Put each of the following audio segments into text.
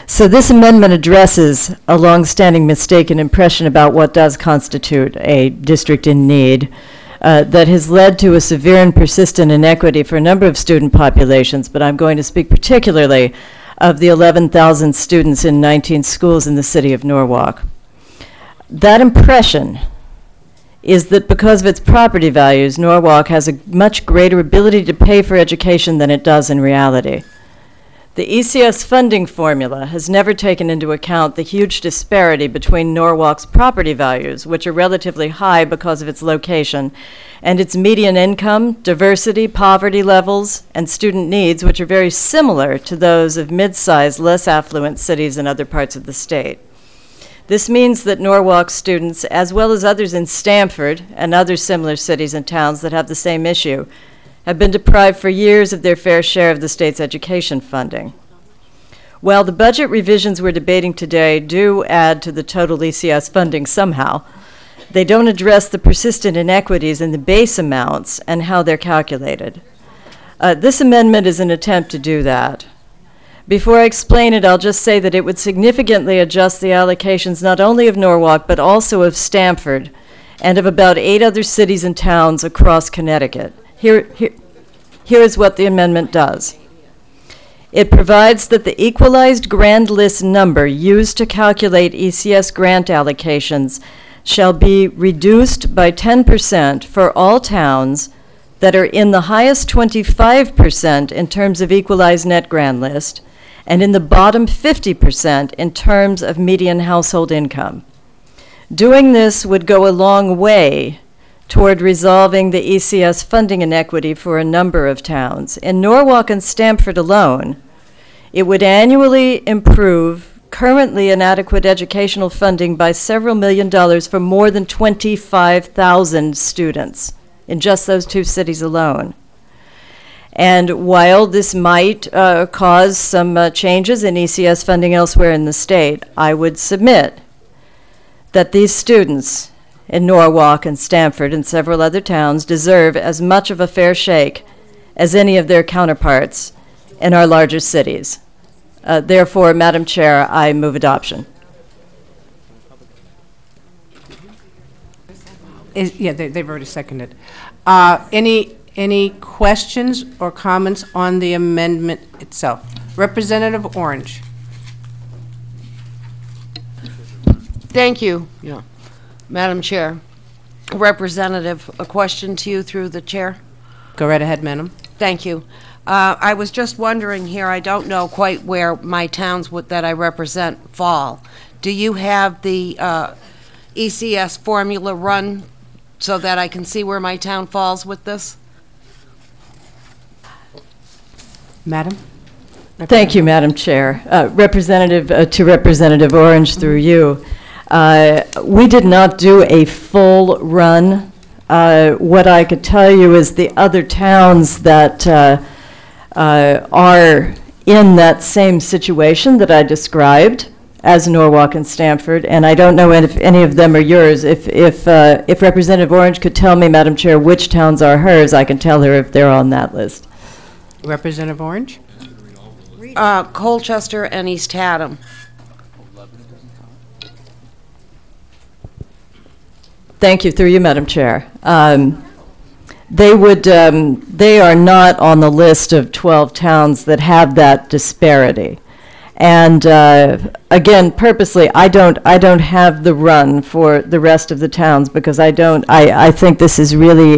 So this amendment addresses a longstanding mistaken impression about what does constitute a district in need that has led to a severe and persistent inequity for a number of student populations, but I'm going to speak particularly of the 11,000 students in 19 schools in the city of Norwalk. That impression is that because of its property values, Norwalk has a much greater ability to pay for education than it does in reality. The ECS funding formula has never taken into account the huge disparity between Norwalk's property values, which are relatively high because of its location, and its median income, diversity, poverty levels, and student needs, which are very similar to those of mid-sized, less affluent cities in other parts of the state. This means that Norwalk students, as well as others in Stamford and other similar cities and towns that have the same issue, have been deprived for years of their fair share of the state's education funding. While the budget revisions we're debating today do add to the total ECS funding somehow, they don't address the persistent inequities in the base amounts and how they're calculated. This amendment is an attempt to do that. Before I explain it, I'll just say that it would significantly adjust the allocations not only of Norwalk, but also of Stamford and of about 8 other cities and towns across Connecticut. Here is what the amendment does. It provides that the equalized grand list number used to calculate ECS grant allocations shall be reduced by 10% for all towns that are in the highest 25% in terms of equalized net grand list and in the bottom 50% in terms of median household income. Doing this would go a long way toward resolving the ECS funding inequity for a number of towns. In Norwalk and Stamford alone, it would annually improve currently inadequate educational funding by several $millions for more than 25,000 students in just those 2 cities alone. And while this might cause some changes in ECS funding elsewhere in the state, I would submit that these students in Norwalk and Stamford and several other towns deserve as much of a fair shake as any of their counterparts in our larger cities. Therefore, Madam Chair, I move adoption. Yeah, they've already seconded. Any questions or comments on the amendment itself? Representative Orange. Thank you. Yeah. Madam Chair. Representative, a question to you through the chair. Go right ahead, madam. Thank you. I was just wondering here, I don't know quite where my towns that I represent fall. Do you have the ECS formula run so that I can see where my town falls with this? Madam? Thank you, Madam Chair. Representative to Representative Orange through you. We did not do a full run. What I could tell you is the other towns that are in that same situation that I described as Norwalk and Stamford, and I don't know if any of them are yours. If Representative Orange could tell me, Madam Chair, which towns are hers, I can tell her if they're on that list. Representative Orange? Colchester and East Haddam. Thank you, through you, Madam Chair. They are not on the list of 12 towns that have that disparity. And again, purposely, I don't have the run for the rest of the towns because I think this is really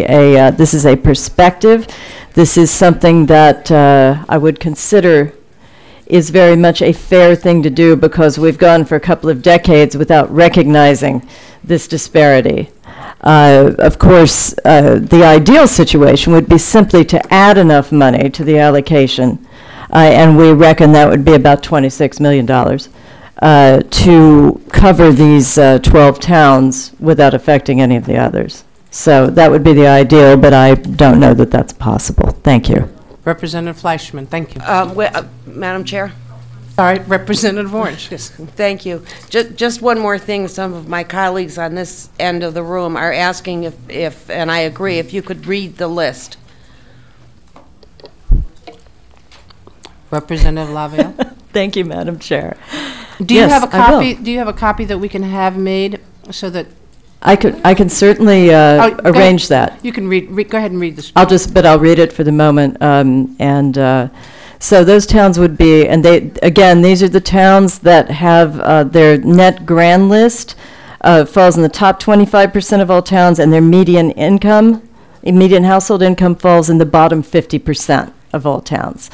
this is a perspective. This is something that I would consider is very much a fair thing to do because we've gone for a couple of decades without recognizing this disparity. Of course, the ideal situation would be simply to add enough money to the allocation, and we reckon that would be about $26 million, to cover these 12 towns without affecting any of the others. So that would be the ideal, but I don't know that that's possible. Thank you. Representative Fleischman, thank you. Madam Chair? All right, Representative Orange. Yes. Thank you. Just one more thing. Some of my colleagues on this end of the room are asking if, and I agree, if you could read the list. Representative Lavielle. Thank you, Madam Chair. Do you Yes, have a I will. copy? Do you have a copy that we can have made so that I can certainly go arrange ahead. that. You can go ahead and read this. I'll read it for the moment. So those towns would be, and these are the towns that have their net grand list falls in the top 25% of all towns, and their median household income falls in the bottom 50% of all towns.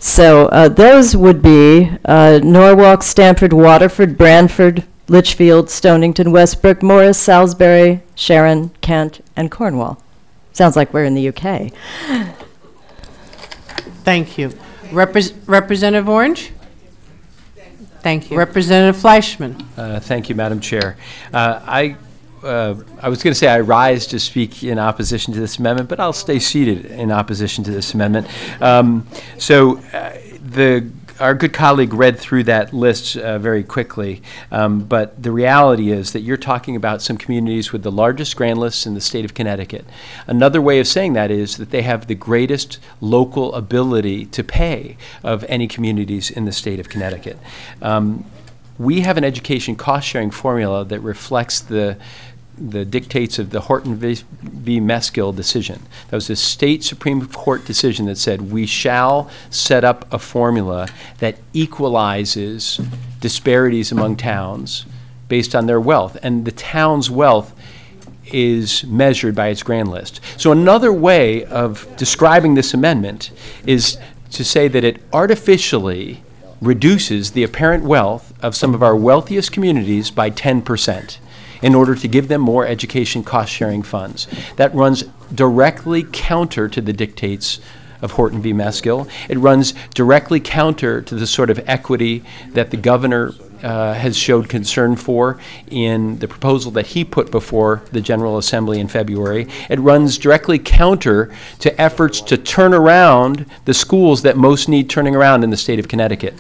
So those would be Norwalk, Stamford, Waterford, Branford, Litchfield, Stonington, Westbrook, Morris, Salisbury, Sharon, Kent, and Cornwall. Sounds like we're in the UK. Thank you. Representative Orange? Thank you. Representative Fleischman? Thank you, Madam Chair. I was going to say I rise to speak in opposition to this amendment, but I'll stay seated in opposition to this amendment. Our good colleague read through that list very quickly, but the reality is that you're talking about some communities with the largest grand lists in the state of Connecticut. Another way of saying that is that they have the greatest local ability to pay of any communities in the state of Connecticut. We have an education cost-sharing formula that reflects the dictates of the Horton v. Meskill decision. That was a state Supreme Court decision that said we shall set up a formula that equalizes disparities among towns based on their wealth. And the town's wealth is measured by its grand list. So another way of describing this amendment is to say that it artificially reduces the apparent wealth of some of our wealthiest communities by 10%. In order to give them more education cost-sharing funds. That runs directly counter to the dictates of Horton v. Meskill. It runs directly counter to the sort of equity that the governor has showed concern for in the proposal that he put before the General Assembly in February. It runs directly counter to efforts to turn around the schools that most need turning around in the state of Connecticut.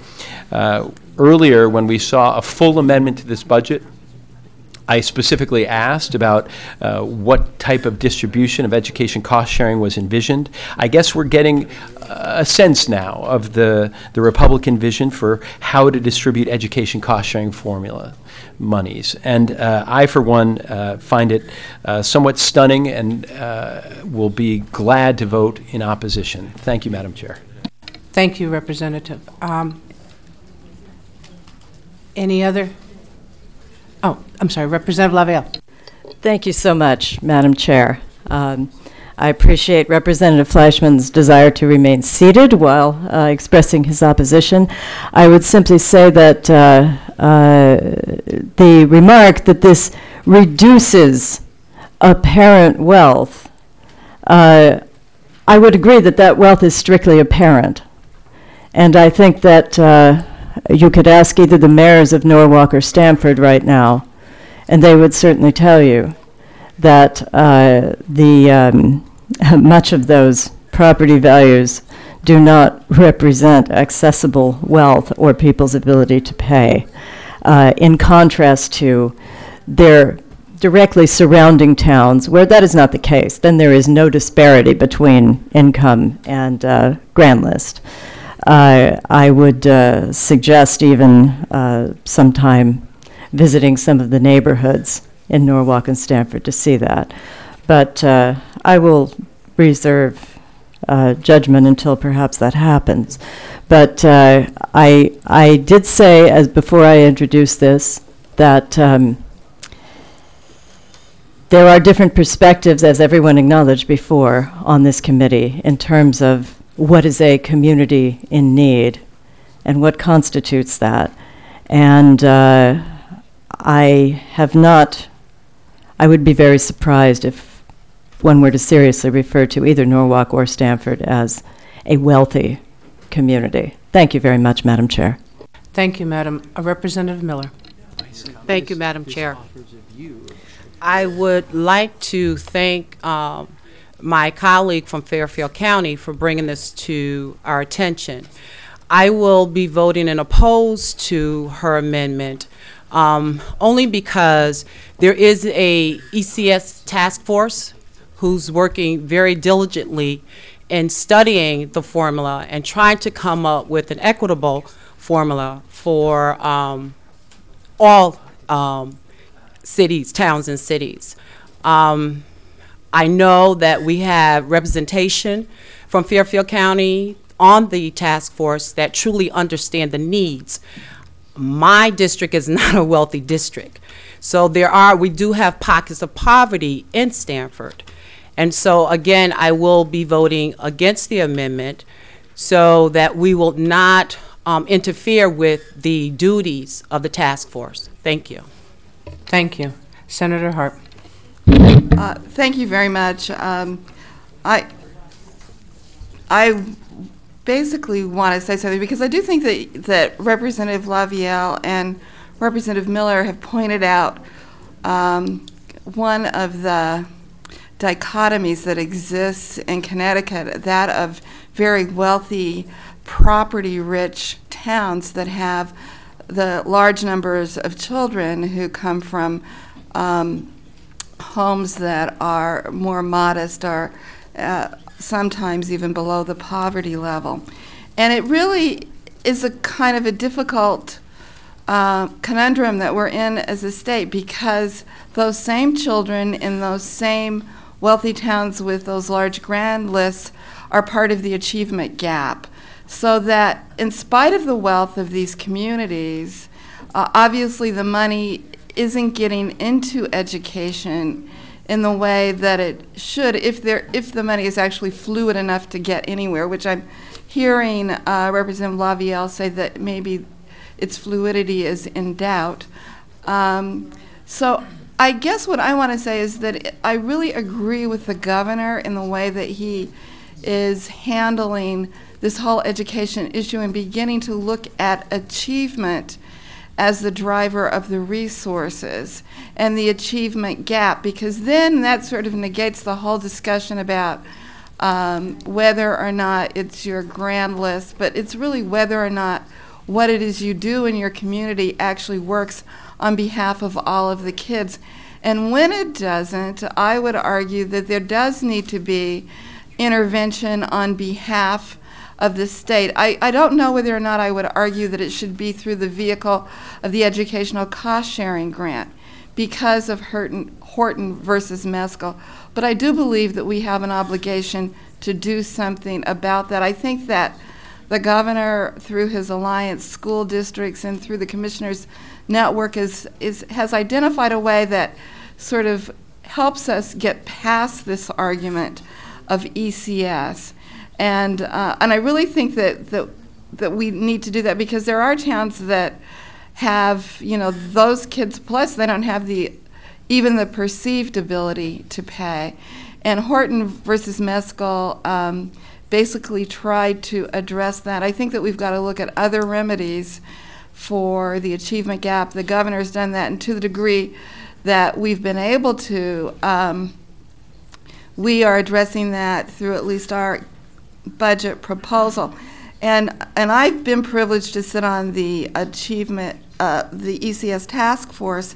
Earlier, when we saw a full amendment to this budget, I specifically asked about what type of distribution of education cost sharing was envisioned. I guess we're getting a sense now of the Republican vision for how to distribute education cost sharing formula monies. And I, for one, find it somewhat stunning and will be glad to vote in opposition. Thank you, Madam Chair. Thank you, Representative. Any other? Oh, I'm sorry, Representative Lavielle. Thank you so much, Madam Chair. I appreciate Representative Fleischman's desire to remain seated while expressing his opposition. I would simply say that the remark that this reduces apparent wealth, I would agree that that wealth is strictly apparent. And I think that you could ask either the mayors of Norwalk or Stamford right now, and they would certainly tell you that much of those property values do not represent accessible wealth or people's ability to pay, in contrast to their directly surrounding towns where that is not the case. Then there is no disparity between income and grand list. I would suggest even sometime visiting some of the neighborhoods in Norwalk and Stamford to see that. But I will reserve judgment until perhaps that happens. But I did say, as before I introduced this, that there are different perspectives, as everyone acknowledged before, on this committee in terms of what is a community in need and what constitutes that. And I would be very surprised if one were to seriously refer to either Norwalk or Stamford as a wealthy community. Thank you very much, Madam Chair. Thank you, Madam. Representative Miller. Thank you, Madam Chair. I would like to thank my colleague from Fairfield County for bringing this to our attention. I will be voting in oppose to her amendment only because there is a ECS task force who's working very diligently in studying the formula and trying to come up with an equitable formula for all cities, towns and cities. I know that we have representation from Fairfield County on the task force that truly understand the needs. My district is not a wealthy district. So we do have pockets of poverty in Stanford. And so again, I will be voting against the amendment so that we will not interfere with the duties of the task force. Thank you. Thank you. Senator Hart. Thank you very much. I basically want to say something because I do think that Representative Lavielle and Representative Miller have pointed out one of the dichotomies that exists in Connecticut, that of very wealthy, property-rich towns that have the large numbers of children who come from homes that are more modest or sometimes even below the poverty level. And it really is a kind of a difficult conundrum that we're in as a state, because those same children in those same wealthy towns with those large grand lists are part of the achievement gap. So that in spite of the wealth of these communities, obviously the money isn't getting into education in the way that it should if the money is actually fluid enough to get anywhere, which I'm hearing Representative Lavielle say that maybe its fluidity is in doubt. So I guess what I want to say is that I really agree with the governor in the way that he is handling this whole education issue and beginning to look at achievement as the driver of the resources and the achievement gap, because then that sort of negates the whole discussion about whether or not it's your grand list, but it's really whether or not what it is you do in your community actually works on behalf of all of the kids. And when it doesn't, I would argue that there does need to be intervention on behalf of the state. I don't know whether or not I would argue that it should be through the vehicle of the Educational Cost Sharing Grant because of Horton versus Meskel. But I do believe that we have an obligation to do something about that. I think that the governor, through his alliance school districts and through the commissioners network, has identified a way that sort of helps us get past this argument of ECS. And I really think that we need to do that, because there are towns that have, those kids, plus they don't have even the perceived ability to pay. And Horton versus Meskel basically tried to address that. I think that we've got to look at other remedies for the achievement gap. The governor's done that, and to the degree that we've been able to, we are addressing that through at least our budget proposal. And I've been privileged to sit on the achievement, the ECS task force.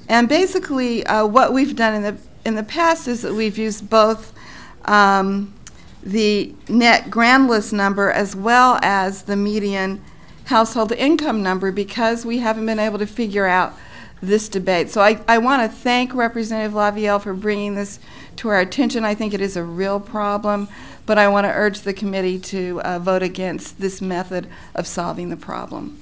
And basically what we've done in the past is that we've used both the net grand list number as well as the median household income number, because we haven't been able to figure out this debate. So I want to thank Representative Lavielle for bringing this to our attention. I think it is a real problem, but I want to urge the committee to vote against this method of solving the problem.